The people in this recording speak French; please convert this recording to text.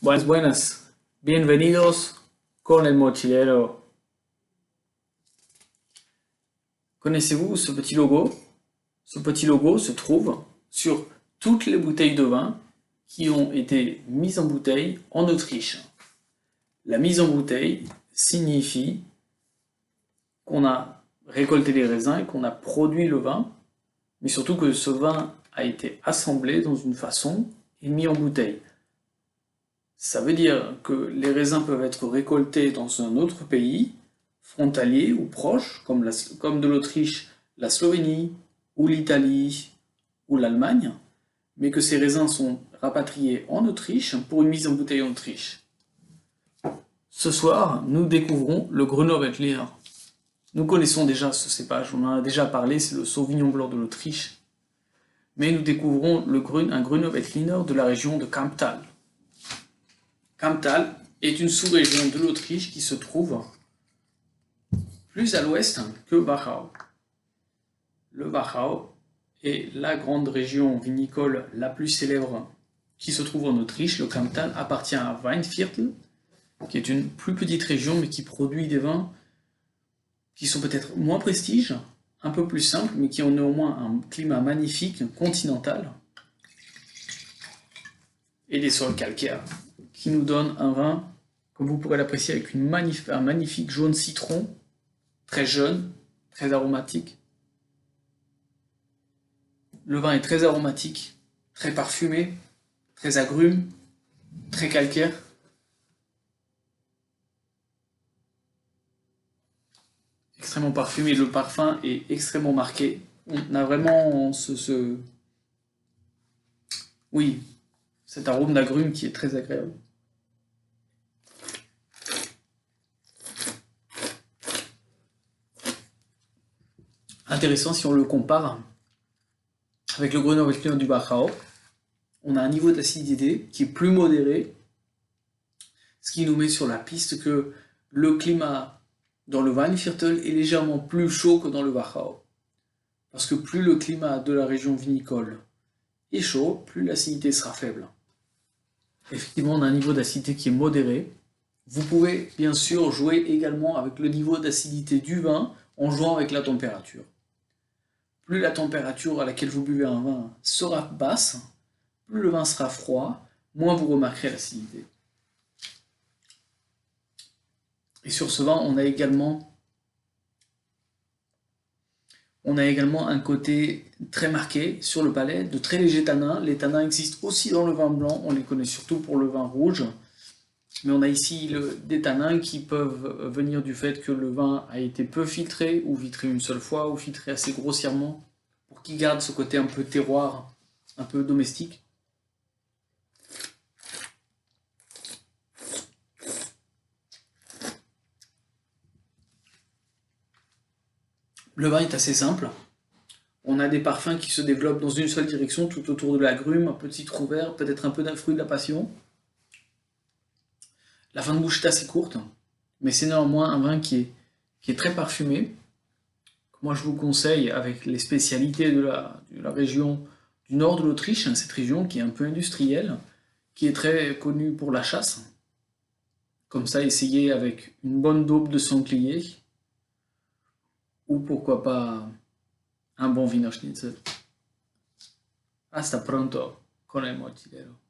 Buenas, buenas. Bienvenidos con el mochilero. Connaissez-vous ce petit logo? Ce petit logo se trouve sur toutes les bouteilles de vin qui ont été mises en bouteille en Autriche. La mise en bouteille signifie qu'on a récolté les raisins et qu'on a produit le vin, mais surtout que ce vin a été assemblé dans une façon et mis en bouteille. Ça veut dire que les raisins peuvent être récoltés dans un autre pays, frontalier ou proche, comme de l'Autriche, la Slovénie, ou l'Italie, ou l'Allemagne, mais que ces raisins sont rapatriés en Autriche pour une mise en bouteille en Autriche. Ce soir, nous découvrons le Gruneveltliner. Nous connaissons déjà ce cépage, on en a déjà parlé, c'est le Sauvignon blanc de l'Autriche. Mais nous découvrons un Gruneveltliner de la région de Kamptal. Kamptal est une sous-région de l'Autriche qui se trouve plus à l'ouest que Wachau. Le Wachau est la grande région vinicole la plus célèbre qui se trouve en Autriche. Le Kamptal appartient à Weinviertel, qui est une plus petite région mais qui produit des vins qui sont peut-être moins prestige, un peu plus simples, mais qui ont néanmoins un climat magnifique, continental, et des sols calcaires, qui nous donnent un vin, comme vous pourrez l'apprécier, avec un magnifique jaune citron, très jeune, très aromatique. Le vin est très aromatique, très parfumé, très agrume, très calcaire. Extrêmement parfumé, le parfum est extrêmement marqué. On a vraiment oui, cet arôme d'agrumes qui est très agréable. Intéressant si on le compare avec le Gruneveltliner du Wachau. On a un niveau d'acidité qui est plus modéré, ce qui nous met sur la piste que le climat dans le Weinviertel est légèrement plus chaud que dans le Wachau. Parce que plus le climat de la région vinicole est chaud, plus l'acidité sera faible. Effectivement, on a un niveau d'acidité qui est modéré. Vous pouvez bien sûr jouer également avec le niveau d'acidité du vin en jouant avec la température. Plus la température à laquelle vous buvez un vin sera basse, plus le vin sera froid, moins vous remarquerez l'acidité. Et sur ce vin, on a également un côté très marqué sur le palais, de très légers tanins. Les tanins existent aussi dans le vin blanc, on les connaît surtout pour le vin rouge. Mais on a ici des tanins qui peuvent venir du fait que le vin a été peu filtré, ou filtré une seule fois, ou filtré assez grossièrement, pour qu'il garde ce côté un peu terroir, un peu domestique. Le vin est assez simple. On a des parfums qui se développent dans une seule direction, tout autour de l'agrume, un petit trou vert, peut-être un peu d'un fruit de la passion. La fin de bouche est assez courte, mais c'est néanmoins un vin qui est très parfumé. Moi, je vous conseille, avec les spécialités de la région du nord de l'Autriche, cette région qui est un peu industrielle, qui est très connue pour la chasse. Comme ça, essayez avec une bonne daube de sanglier, ou pourquoi pas un bon Wiener Schnitzel. Hasta pronto con el mochilero.